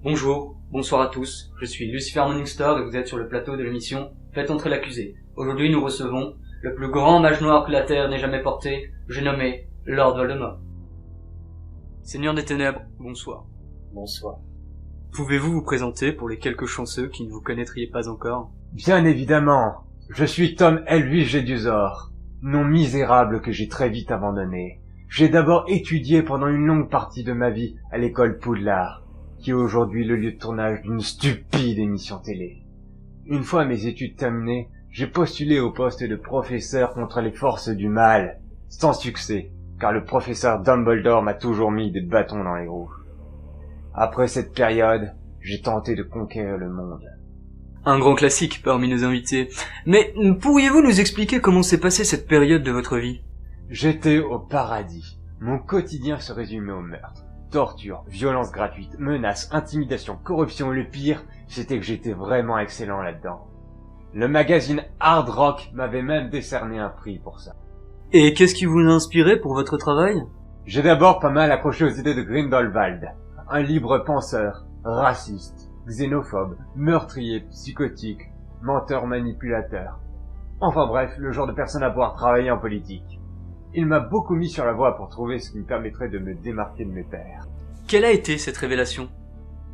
Bonjour, bonsoir à tous, je suis Lucifer Morningstar et vous êtes sur le plateau de l'émission Faites entrer l'accusé. Aujourd'hui nous recevons le plus grand mage noir que la Terre n'ait jamais porté, j'ai nommé Lord Voldemort. Seigneur des Ténèbres, bonsoir. Bonsoir. Pouvez-vous vous présenter pour les quelques chanceux qui ne vous connaîtriez pas encore? Bien évidemment, je suis Tom Elvis Jedusor, nom misérable que j'ai très vite abandonné. J'ai d'abord étudié pendant une longue partie de ma vie à l'école Poudlard, qui est aujourd'hui le lieu de tournage d'une stupide émission télé. Une fois mes études terminées, j'ai postulé au poste de professeur contre les forces du mal, sans succès, car le professeur Dumbledore m'a toujours mis des bâtons dans les roues. Après cette période, j'ai tenté de conquérir le monde. Un grand classique parmi nos invités. Mais pourriez-vous nous expliquer comment s'est passée cette période de votre vie? J'étais au paradis. Mon quotidien se résumait au meurtre. Torture, violence gratuite, menaces, intimidation, corruption et le pire, c'était que j'étais vraiment excellent là-dedans. Le magazine Hard Rock m'avait même décerné un prix pour ça. Et qu'est-ce qui vous a inspiré pour votre travail? J'ai d'abord pas mal accroché aux idées de Grindelwald, un libre penseur, raciste, xénophobe, meurtrier, psychotique, menteur manipulateur. Enfin bref, le genre de personne à pouvoir travailler en politique. Il m'a beaucoup mis sur la voie pour trouver ce qui me permettrait de me démarquer de mes pairs. Quelle a été cette révélation?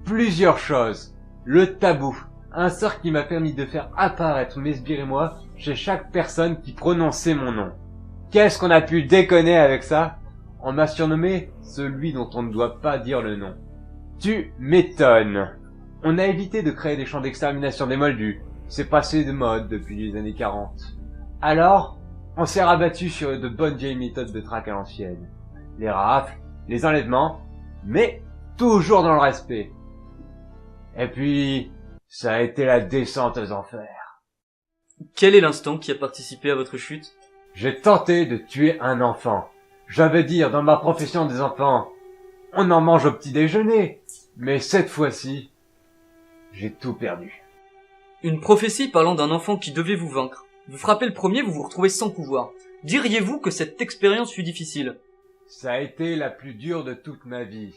Plusieurs choses. Le tabou, un sort qui m'a permis de faire apparaître mes sbires et moi chez chaque personne qui prononçait mon nom. Qu'est-ce qu'on a pu déconner avec ça? On m'a surnommé celui dont on ne doit pas dire le nom. Tu m'étonnes. On a évité de créer des champs d'extermination des moldus. C'est passé de mode depuis les années 40. Alors, on s'est rabattu sur de bonnes vieilles méthodes de traque à l'ancienne. Les rafles, les enlèvements, mais toujours dans le respect. Et puis, ça a été la descente aux enfers. Quel est l'instant qui a participé à votre chute? J'ai tenté de tuer un enfant. Je veux dire, dans ma profession des enfants, on en mange au petit déjeuner. Mais cette fois-ci, j'ai tout perdu. Une prophétie parlant d'un enfant qui devait vous vaincre. Vous frappez le premier, vous vous retrouvez sans pouvoir. Diriez-vous que cette expérience fut difficile? Ça a été la plus dure de toute ma vie.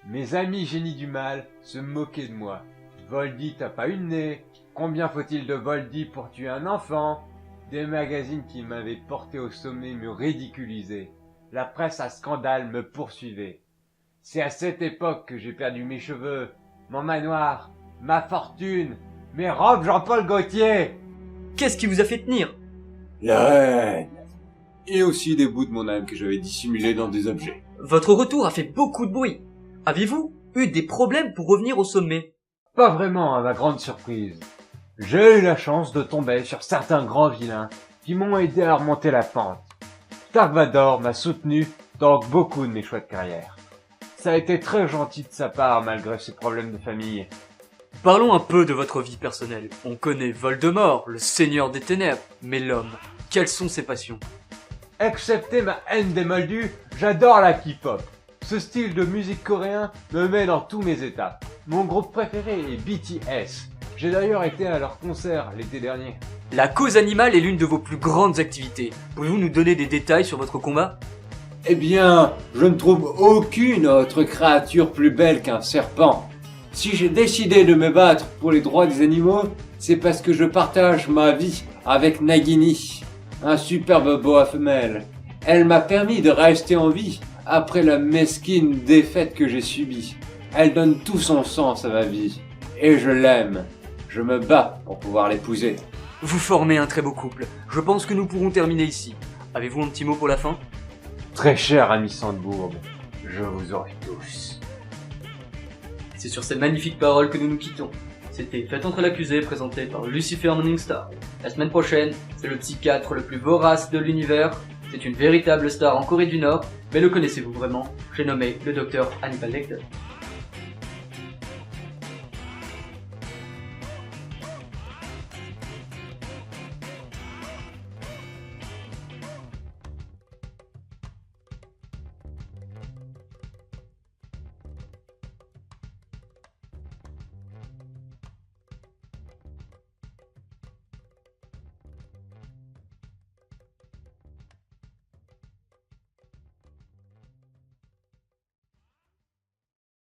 Mes amis génies du mal se moquaient de moi. Voldy, t'as pas eu de nez. Combien faut-il de Voldy pour tuer un enfant? Des magazines qui m'avaient porté au sommet me ridiculisaient. La presse à scandale me poursuivait. C'est à cette époque que j'ai perdu mes cheveux, mon manoir, ma fortune, mes robes Jean-Paul Gaultier. Qu'est-ce qui vous a fait tenir? La haine. Et aussi des bouts de mon âme que j'avais dissimulés dans des objets. Votre retour a fait beaucoup de bruit. Avez-vous eu des problèmes pour revenir au sommet? Pas vraiment, à ma grande surprise. J'ai eu la chance de tomber sur certains grands vilains qui m'ont aidé à remonter la pente. Dark Vador m'a soutenu dans beaucoup de mes choix de carrière. Ça a été très gentil de sa part malgré ses problèmes de famille. Parlons un peu de votre vie personnelle. On connaît Voldemort, le seigneur des ténèbres, mais l'homme, quelles sont ses passions? Excepté ma haine des moldus, j'adore la K-pop. Ce style de musique coréen me met dans tous mes états. Mon groupe préféré est BTS. J'ai d'ailleurs été à leur concert l'été dernier. La cause animale est l'une de vos plus grandes activités. Pouvez-vous nous donner des détails sur votre combat? Eh bien, je ne trouve aucune autre créature plus belle qu'un serpent. Si j'ai décidé de me battre pour les droits des animaux, c'est parce que je partage ma vie avec Nagini, un superbe boa femelle. Elle m'a permis de rester en vie après la mesquine défaite que j'ai subie. Elle donne tout son sens à ma vie. Et je l'aime. Je me bats pour pouvoir l'épouser. Vous formez un très beau couple. Je pense que nous pourrons terminer ici. Avez-vous un petit mot pour la fin? Très cher ami Sandbourg, je vous aurai tous. C'est sur ces magnifiques paroles que nous nous quittons. C'était Faites entrer l'accusé, présenté par Lucifer Morningstar. La semaine prochaine, c'est le psychiatre le plus vorace de l'univers. C'est une véritable star en Corée du Nord. Mais le connaissez-vous vraiment? J'ai nommé le docteur Hannibal Lecter.